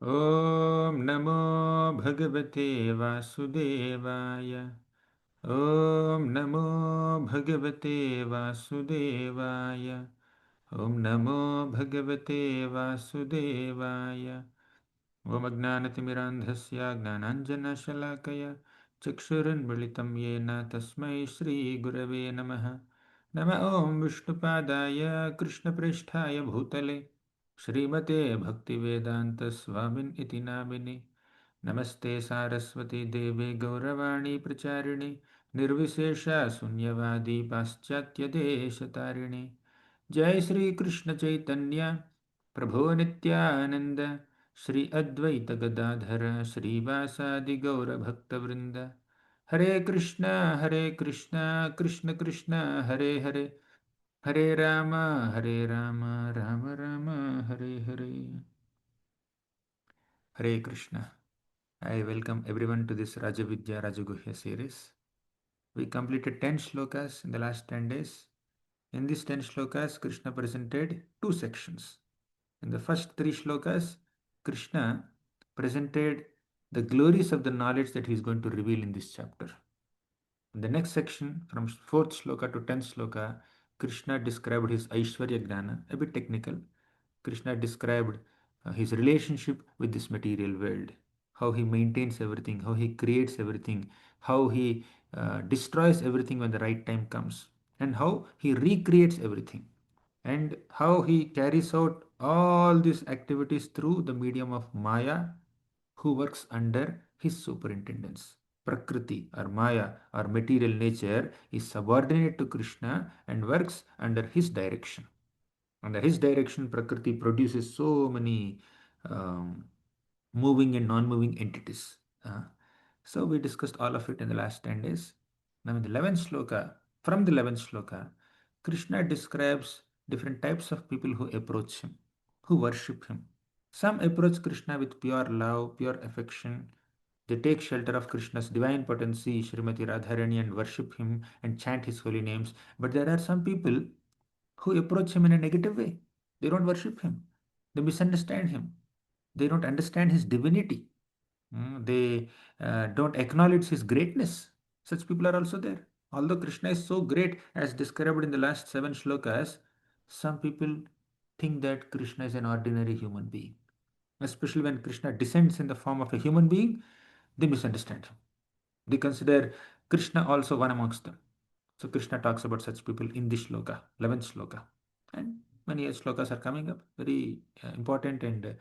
ॐ नमो भगवते वासुदेवाय। ॐ नमो भगवते वासुदेवाय। ॐ नमो भगवते वासुदेवाय। ॐ अज्ञानतिमिरान्धस्य ज्ञानाञ्जनशलाकया चक्षुरुन्मिलितं येन तस्मै श्रीगुरवे नमः। नम ॐ विष्णुपादाय कृष्णप्रेष्ठाय भूतले श्रीमते भक्तिवेदान्तस्वामिन् इति नामिने। नमस्ते सारस्वती देवे गौरवाणी प्रचारिणे निर्विशेषा शून्यवादी पाश्चात्यदेशतारिणे। जय श्री कृष्ण चैतन्य प्रभो नित्यानंद श्री अद्वैत गदाधर श्रीवासादि गौरभक्तवृंद। हरे कृष्णा कृष्ण कृष्ण हरे हरे, हरे Ram Ram Ram Hare Hare. Hare Krishna. I welcome everyone to this Rajavidya Rajaguhya series. We completed 10 shlokas in the last 10 days. In these 10 shlokas, Krishna presented two sections. In the first three shlokas, Krishna presented the glories of the knowledge that he is going to reveal in this chapter. In the next section, from 4th shloka to 10th shloka, Krishna described his Aishwarya Gnana, a bit technical. Krishna described his relationship with this material world, how he maintains everything, how he creates everything, how he destroys everything when the right time comes, and how he recreates everything, and how he carries out all these activities through the medium of Maya, who works under his superintendence. Prakriti or Maya or material nature is subordinate to Krishna and works under his direction. Under his direction, Prakriti produces so many um, moving and non-moving entities. So we discussed all of it in the last 10 days. Now in the 11th shloka, from the 11th shloka, Krishna describes different types of people who approach him, who worship him. Some approach Krishna with pure love, pure affection. They take shelter of Krishna's divine potency, Srimati Radharani, and worship him and chant his holy names. But there are some people who approach him in a negative way. They don't worship him. They misunderstand him. They don't understand his divinity. They don't acknowledge his greatness. Such people are also there. Although Krishna is so great, as described in the last 7 shlokas, some people think that Krishna is an ordinary human being. Especially when Krishna descends in the form of a human being, they misunderstand him. They consider Krishna also one amongst them. So Krishna talks about such people in this shloka, 11th shloka. And many shlokas are coming up. Very important and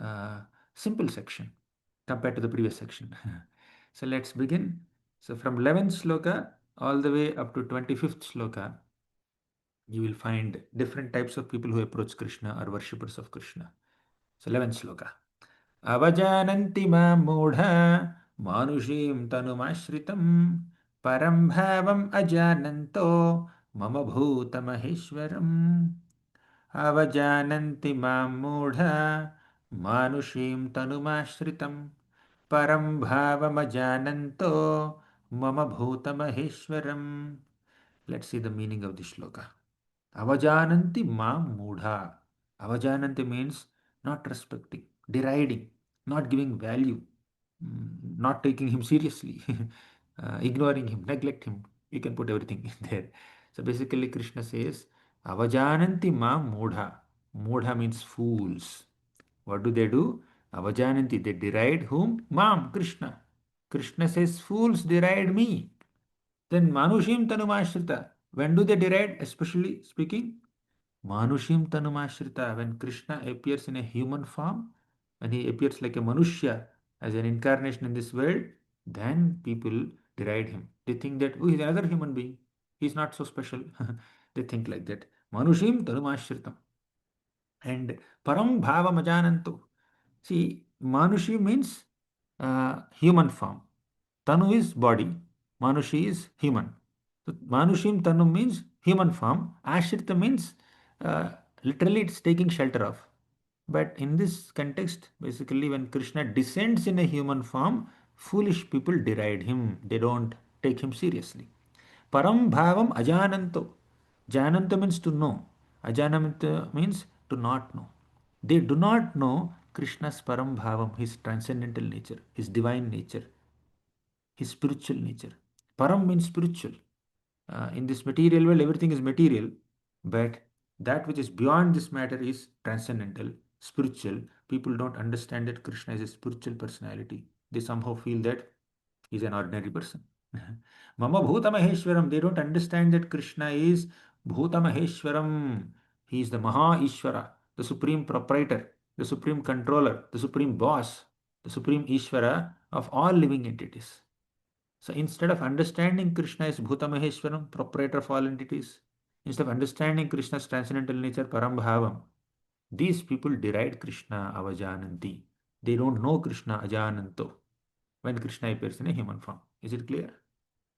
uh, simple section compared to the previous section. So let's begin. So from 11th shloka all the way up to 25th shloka, you will find different types of people who approach Krishna or worshippers of Krishna. So 11th shloka. Avajananti ma mudha manushim tanumashritam param bhavam ajananto mama bhuta maheshwaram. Avajananti ma mudha manushim tanumashritam param bhavam ajananto mama bhuta maheshwaram. Let's see the meaning of this shloka. Avajananti ma mudha. Avajananti means not respecting, deriding, not giving value, not taking him seriously, ignoring him, neglect him. You can put everything in there. So basically, Krishna says, Avajananti ma mudha. Mudha means fools. What do they do? Avajananti, they deride whom? Mam, Krishna. Krishna says, fools deride me. Then Manushim Tanumashrita. When do they deride? Especially speaking, Manushim Tanumashrita. When Krishna appears in a human form, when he appears like a Manushya, as an incarnation in this world, then people deride him. They think that, oh, he's another human being. He's not so special. They think like that. Manushim Tanumashritam. And Param Bhava Majanantu. See, Manushi means human form. Tanu is body. Manushi is human. So Manushim Tanu means human form. Ashrita means uh, literally it's taking shelter of. But in this context, basically, when Krishna descends in a human form, foolish people deride him. They don't take him seriously. Param bhavam ajananto. Jananta means to know. Ajananta means to not know. They do not know Krishna's param bhavam, his transcendental nature, his divine nature, his spiritual nature. Param means spiritual. In this material world, everything is material, but that which is beyond this matter is transcendental, spiritual. People don't understand that Krishna is a spiritual personality. They somehow feel that he's an ordinary person. Mama Bhuta Maheshwaram. They don't understand that Krishna is Bhuta Maheshwaram. He is the Maha Ishvara, the supreme proprietor, the supreme controller, the supreme boss, the supreme Ishvara of all living entities. So instead of understanding Krishna as Bhuta Maheshwaram, proprietor of all entities, instead of understanding Krishna's transcendental nature, Parambhavam, these people deride Krishna avajananti. They don't know Krishna ajananto when Krishna appears in a human form. Is it clear?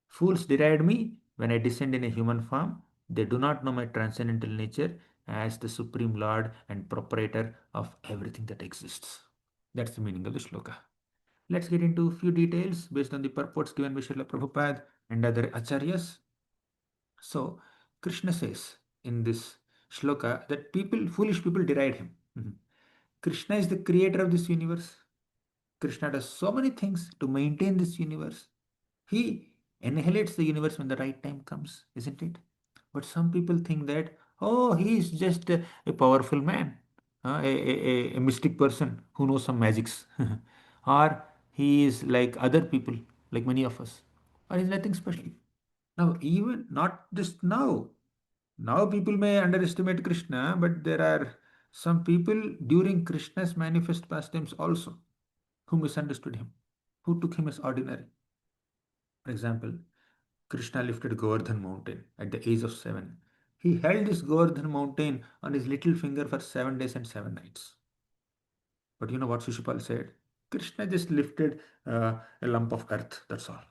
Fools deride me when I descend in a human form. They do not know my transcendental nature as the supreme lord and proprietor of everything that exists. That's the meaning of the shloka. Let's get into a few details based on the purports given by Srila Prabhupada and other acharyas. So, Krishna says in this shloka that foolish people deride him. Krishna is the creator of this universe. Krishna does so many things to maintain this universe. He annihilates the universe when the right time comes, isn't it? But some people think that, oh, he is just a powerful man, a mystic person who knows some magics. Or he is like other people, like many of us. Or he's nothing special. Now, even not just now. Now people may underestimate Krishna, but there are some people during Krishna's manifest pastimes also who misunderstood him, who took him as ordinary. For example, Krishna lifted Govardhan mountain at the age of 7. He held this Govardhan mountain on his little finger for 7 days and 7 nights. But you know what Shishupal said? Krishna just lifted a lump of earth, that's all.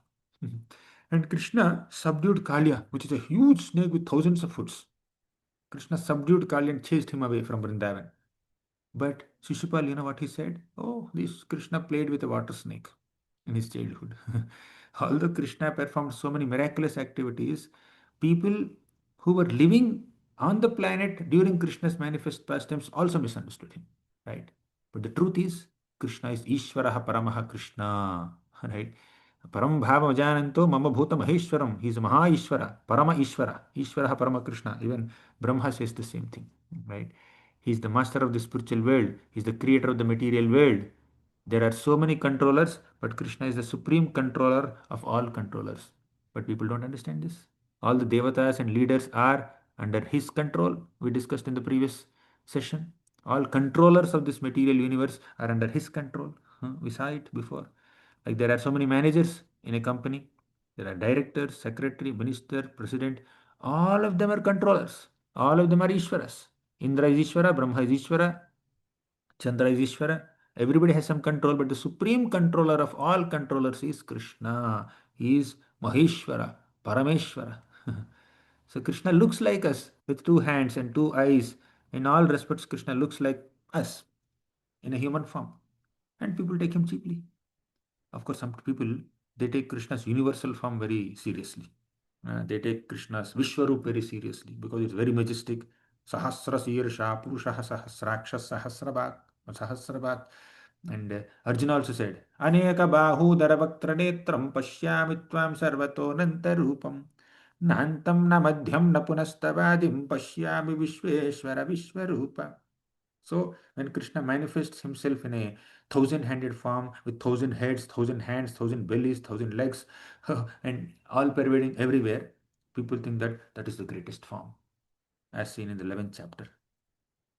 And Krishna subdued Kalya, which is a huge snake with thousands of hoods. Krishna subdued Kali and chased him away from Vrindavan. But Shishupal, you know what he said? Oh, this Krishna played with a water snake in his childhood. Although Krishna performed so many miraculous activities, people who were living on the planet during Krishna's manifest pastimes also misunderstood him. Right? But the truth is, Krishna is Ishvaraha Paramaha Krishna. Right? Param Bhava Jananto Mama Bhuta Maheshwaram. He is Maha Ishvara, Parama Ishvara, Ishvaraha Parama Krishna. Even Brahma says the same thing. Right? He is the master of the spiritual world. He is the creator of the material world. There are so many controllers, but Krishna is the supreme controller of all controllers. But people don't understand this. All the devatas and leaders are under his control. We discussed in the previous session. All controllers of this material universe are under his control. We saw it before. Like there are so many managers in a company. There are directors, secretary, minister, president. All of them are controllers. All of them are Ishwaras. Indra is Ishvara, Brahma is Ishvara, Chandra is Ishvara. Everybody has some control, but the supreme controller of all controllers is Krishna. He is Maheshwara, Parameshwara. So Krishna looks like us with two hands and two eyes. In all respects, Krishna looks like us in a human form. And people take him cheaply. Of course, some people they take Krishna's universal form very seriously. They take Krishna's Vishwarup very seriously because it's very majestic. Sahasra Sirsha Purushaha Sahasraksha Sahasrabhat. And Arjuna also said, Aneka Bahu Darabhaktra Netram Pashyami Tvam Sarvato Nantarupam Nantam na Madhyam na Punastavadim Pashyami Vishweshwara Vishwarupa. So when Krishna manifests himself in a thousand-handed form with thousand heads, thousand hands, thousand bellies, thousand legs, and all pervading everywhere, people think that that is the greatest form, as seen in the 11th chapter.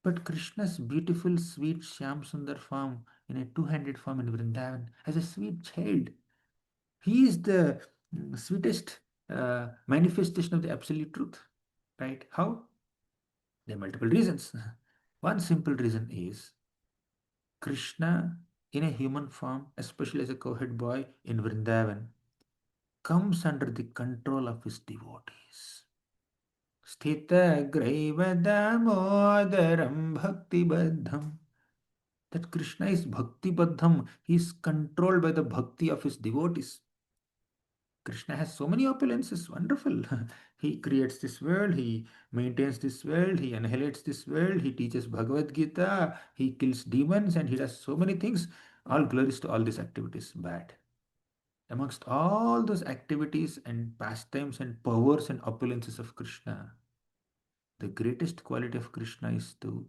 But Krishna's beautiful, sweet Shyam Sundar form in a two-handed form in Vrindavan as a sweet child, he is the sweetest manifestation of the absolute truth. Right? How? There are multiple reasons. One simple reason is Krishna in a human form, especially as a cowherd boy in Vrindavan, comes under the control of his devotees. Sthita graiva damodaram bhakti baddham. That Krishna is bhakti baddham. He is controlled by the bhakti of his devotees. Krishna has so many opulences, wonderful. He creates this world, he maintains this world, he annihilates this world, he teaches Bhagavad Gita, he kills demons, and he does so many things. All glories to all these activities. But amongst all those activities and pastimes and powers and opulences of Krishna, the greatest quality of Krishna is to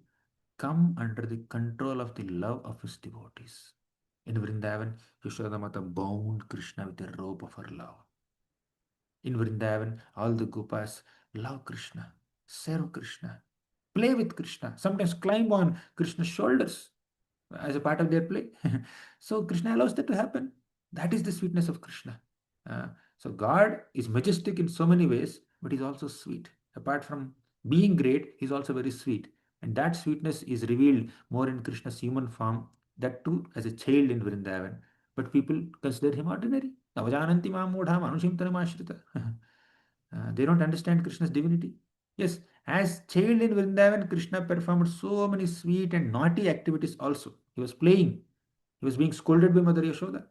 come under the control of the love of his devotees. In Vrindavan, Yashodamata bound Krishna with a rope of her love. In Vrindavan, all the Gopas love Krishna, serve Krishna, play with Krishna, sometimes climb on Krishna's shoulders as a part of their play. So Krishna allows that to happen. That is the sweetness of Krishna. Uh, so God is majestic in so many ways, but he's also sweet. Apart from being great, he's also very sweet. And that sweetness is revealed more in Krishna's human form, that too as a child in Vrindavan. But people consider him ordinary. Navajananti mam modha manushim tanamashrita. They don't understand Krishna's divinity. Yes, as child in Vrindavan, Krishna performed so many sweet and naughty activities also. He was playing. He was being scolded by Mother Yashoda.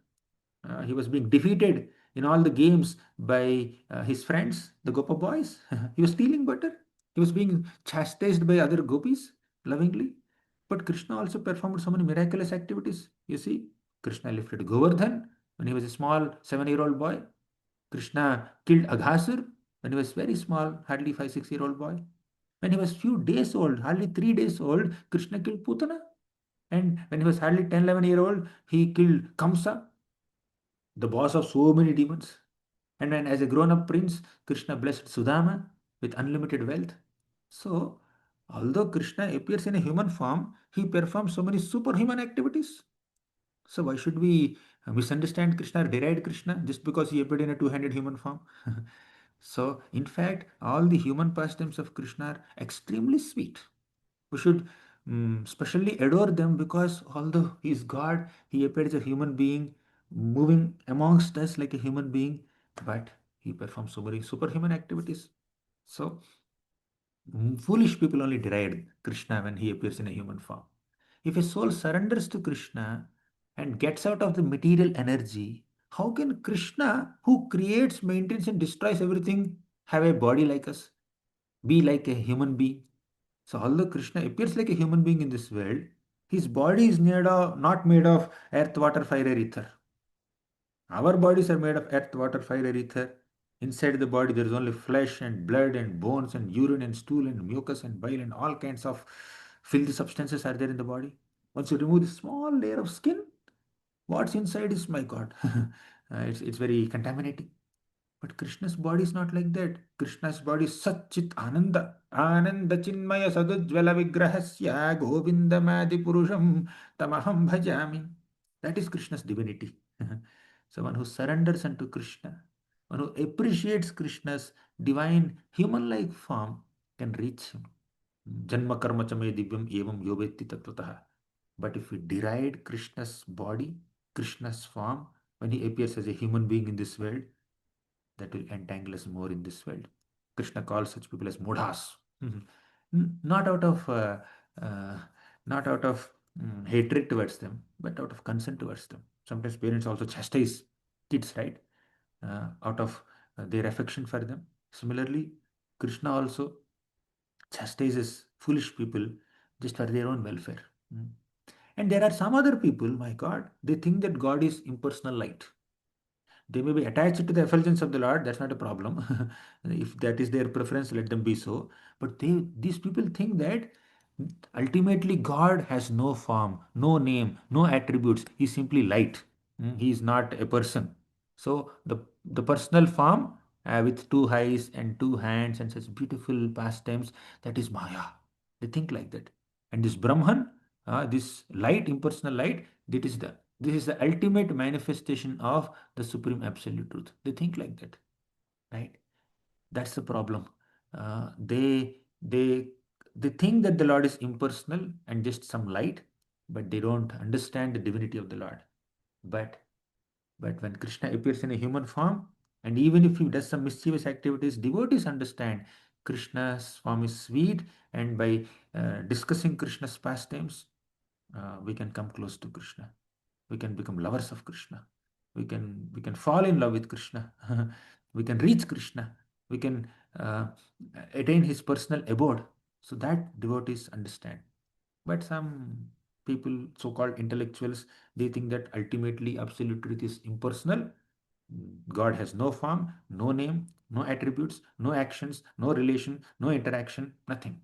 He was being defeated in all the games by his friends, the Gopa boys. He was stealing butter. He was being chastised by other gopis lovingly. But Krishna also performed so many miraculous activities. You see, Krishna lifted Govardhan when he was a small 7-year-old boy. Krishna killed Aghasur when he was very small, hardly 5, 6-year-old boy. When he was few days old, hardly 3 days old, Krishna killed Putana. And when he was hardly 10, 11-year-old, he killed Kamsa, the boss of so many demons. And when as a grown-up prince, Krishna blessed Sudama with unlimited wealth. So, although Krishna appears in a human form, he performs so many superhuman activities. So why should we misunderstand Krishna or deride Krishna just because he appeared in a two-handed human form? So, in fact, all the human pastimes of Krishna are extremely sweet. We should specially adore them because although he is God, he appeared as a human being, moving amongst us like a human being, but he performs so many superhuman activities. So, foolish people only deride Krishna when he appears in a human form. If a soul surrenders to Krishna and gets out of the material energy, how can Krishna, who creates, maintains, and destroys everything, have a body like us, be like a human being? So, although Krishna appears like a human being in this world, his body is not made of earth, water, fire, or ether. Our bodies are made of earth, water, fire, or ether. Inside the body, there is only flesh and blood and bones and urine and stool and mucus and bile and all kinds of filthy substances are there in the body. Once you remove this small layer of skin, what's inside is my God. It's very contaminating. But Krishna's body is not like that. Krishna's body is Satchit Ananda. Ananda Chinmaya Sadujvala Vigrahasya Govindamadi Purusham Tamaham Bhajami. That is Krishna's divinity. Someone who surrenders unto Krishna, one who appreciates Krishna's divine human like form can reach him. Janma karma chame divyam evam yovetti tatvataha. But if we deride Krishna's body, Krishna's form, when he appears as a human being in this world, that will entangle us more in this world. Krishna calls such people as mudhas. Not out of uh, not out of hatred towards them, but out of concern towards them. Sometimes parents also chastise kids, right? Out of their affection for them. Similarly, Krishna also chastises foolish people just for their own welfare. Mm. And there are some other people, my God, they think that God is impersonal light. They may be attached to the effulgence of the Lord, that's not a problem. If that is their preference, let them be so. But these people think that ultimately God has no form, no name, no attributes. He's simply light. He is not a person. So the personal form with two eyes and two hands and such beautiful pastimes, that is Maya. They think like that. And this Brahman, this light, impersonal light, this is the ultimate manifestation of the supreme absolute truth. They think like that, right? That's the problem. Uh, they they they think that the Lord is impersonal and just some light, but they don't understand the divinity of the Lord. But when Krishna appears in a human form, and even if he does some mischievous activities, devotees understand Krishna's form is sweet, and by discussing Krishna's pastimes, we can come close to Krishna. We can become lovers of Krishna. we can fall in love with Krishna. We can reach Krishna. We can uh, attain his personal abode. So that devotees understand. But some people, so-called intellectuals, they think that ultimately absolute truth is impersonal. God has no form, no name, no attributes, no actions, no relation, no interaction, nothing.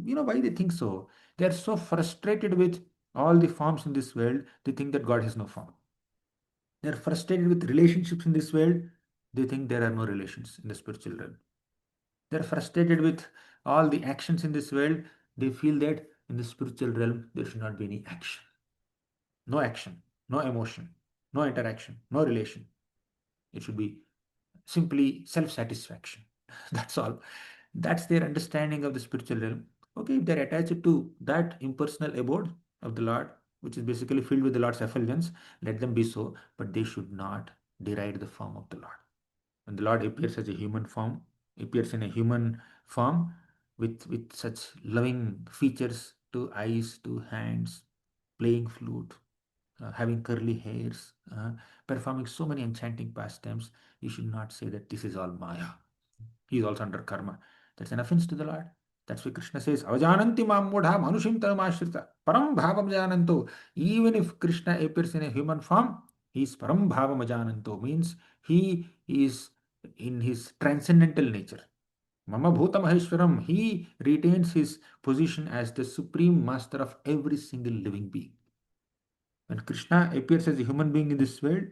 You know why they think so? They are so frustrated with all the forms in this world, they think that God has no form. They are frustrated with relationships in this world, they think there are no relations in the spiritual realm. They are frustrated with all the actions in this world, they feel that in the spiritual realm there should not be any action. No action, no emotion, no interaction, no relation. It should be simply self satisfaction. That's all. That's their understanding of the spiritual realm. Okay, if they're attached to that impersonal abode of the Lord, which is basically filled with the Lord's effulgence, let them be so, but they should not deride the form of the Lord. When the Lord appears as a human form, appears in a human form with such loving features to eyes, to hands, playing flute, having curly hairs, performing so many enchanting pastimes, you should not say that this is all Maya. He is also under karma. That's an offense to the Lord. That's why Krishna says, Avajananti mamudha manushim tanumashrita param bhavam jananto. Even if Krishna appears in a human form, he is param bhavam jananto, means he is in his transcendental nature. Mama Bhuta Maheshwaram, he retains his position as the supreme master of every single living being. When Krishna appears as a human being in this world,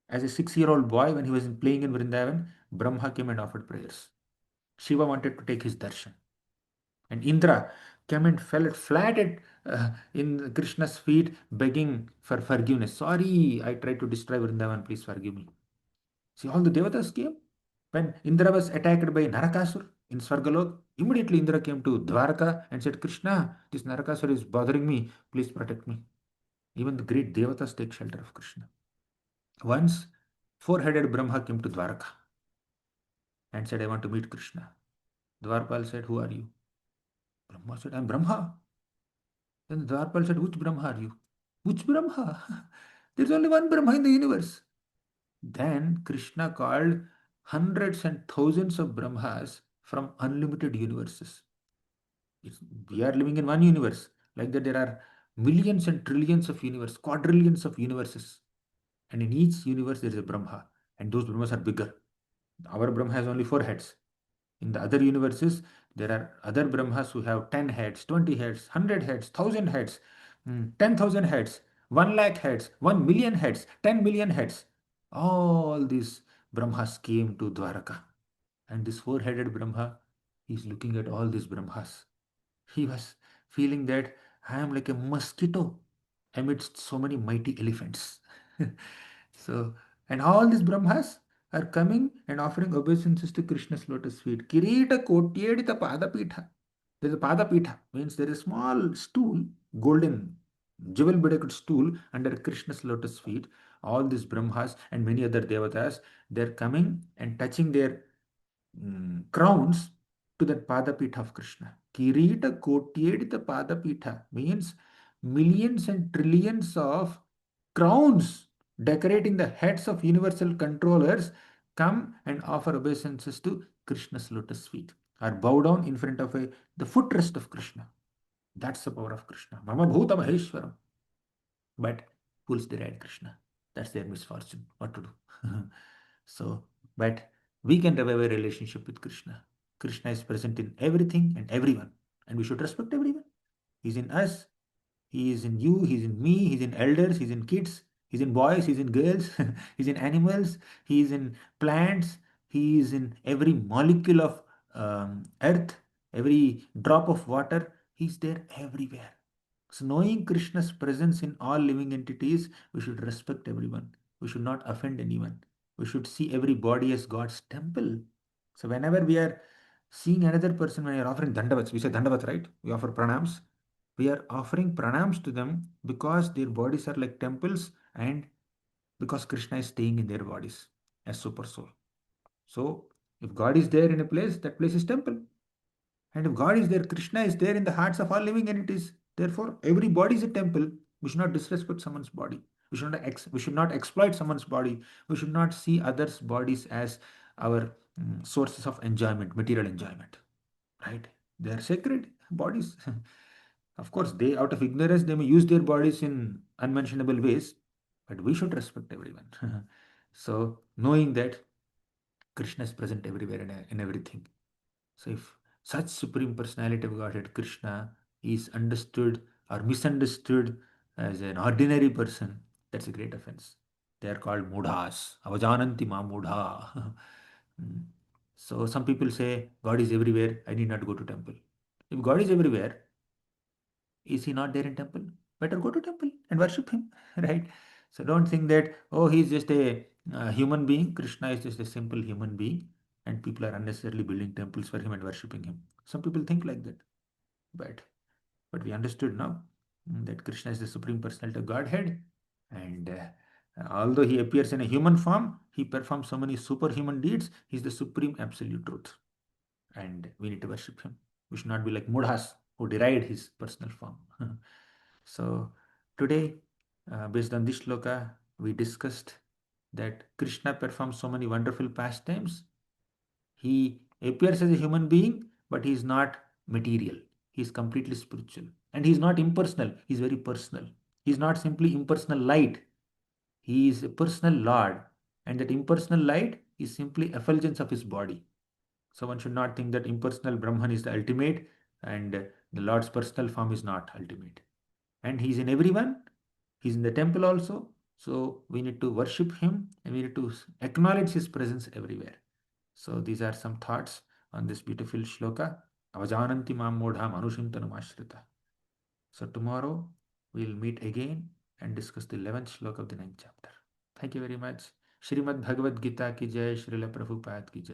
as a 6-year-old boy, when he was playing in Vrindavan, Brahma came and offered prayers. Shiva wanted to take his darshan. And Indra came and fell flat in Krishna's feet, begging for forgiveness. Sorry, I tried to destroy Vrindavan, please forgive me. See, all the devatas came. When Indra was attacked by Narakasur in Svargalok, immediately Indra came to Dwarka and said, Krishna, this Narakasur is bothering me, please protect me. Even the great devatas take shelter of Krishna. Once, four-headed Brahma came to Dwarka and said, I want to meet Krishna. Dwarpal said, who are you? Brahma said, I am Brahma. Then Dwarpal said, which Brahma are you? Which Brahma? There's only one Brahma in the universe. Then Krishna called hundreds and thousands of Brahmas from unlimited universes. It's, we are living in one universe. Like that, there are millions and trillions of universes, quadrillions of universes. And in each universe, there is a Brahma. And those Brahmas are bigger. Our Brahma has only 4 heads. In the other universes, there are other Brahmas who have 10 heads, 20 heads, 100 heads, 1,000 heads, 10,000 heads, 1 lakh heads, 1 million heads, 10 million heads. All these Brahmas came to Dwaraka. And this four-headed Brahma is looking at all these Brahmas. He was feeling that I am like a mosquito amidst so many mighty elephants. So, and all these Brahmas are coming and offering obeisances to Krishna's lotus feet. Kirita kotyedita padapitha. There is a padapitha, means there is a small stool, golden, jewel bedecked stool under Krishna's lotus feet. All these Brahmas and many other devatas, they're coming and touching their crowns to that Padapitha of Krishna. Kirita Kotyedita Padapitha means millions and trillions of crowns decorating the heads of universal controllers come and offer obeisances to Krishna's lotus feet or bow down in front of the footrest of Krishna. That's the power of Krishna. Mama Bhuta Maheshwaram. But fools deride Krishna. That's their misfortune. What to do? So, but we can revive a relationship with Krishna. Krishna is present in everything and everyone, and we should respect everyone. He's in us, he is in you, he's in me, he's in elders, he's in kids, he's in boys, he's in girls, he's in animals, he is in plants, he is in every molecule of earth, every drop of water. He's there everywhere. So, knowing Krishna's presence in all living entities, we should respect everyone. We should not offend anyone. We should see every body as God's temple. So, whenever we are seeing another person, when we are offering dandavats, we say dandavats, right? We offer pranams. We are offering pranams to them because their bodies are like temples and because Krishna is staying in their bodies as super soul. So, if God is there in a place, that place is temple. And if God is there, Krishna is there in the hearts of all living entities. Therefore, every body is a temple. We should not disrespect someone's body. We should not exploit someone's body. We should not see others' bodies as our sources of enjoyment, material enjoyment. Right? They are sacred bodies. Of course, they out of ignorance they may use their bodies in unmentionable ways, but we should respect everyone. So knowing that Krishna is present everywhere in everything. So if such supreme personality of Godhead Krishna is understood or misunderstood as an ordinary person, that's a great offense. They are called mudhas. Avajananti ma mudha. Mm. So some people say God is everywhere. I need not go to temple. If God is everywhere, is he not there in temple? Better go to temple and worship him, right? So don't think that oh he's just a human being. Krishna is just a simple human being, and people are unnecessarily building temples for him and worshipping him. Some people think like that, but we understood now that Krishna is the supreme personality of Godhead, and although he appears in a human form, he performs so many superhuman deeds. He's the supreme absolute truth, and we need to worship him. We should not be like mudhas who deride his personal form. So today, based on this shloka, we discussed that Krishna performs so many wonderful pastimes. He appears as a human being, but he is not material. He is completely spiritual. And he is not impersonal. He is very personal. He is not simply impersonal light. He is a personal Lord. And that impersonal light is simply effulgence of his body. So one should not think that impersonal Brahman is the ultimate and the Lord's personal form is not ultimate. And he's in everyone. He's in the temple also. So we need to worship him and we need to acknowledge his presence everywhere. So these are some thoughts on this beautiful shloka. Avajananti mam modha manushim tanumashrita. So tomorrow we'll meet again and discuss the 11th shloka of the 9th chapter. Thank you very much. Shrimad Bhagavad Gita ki jai, Srila Prabhupada ki jai.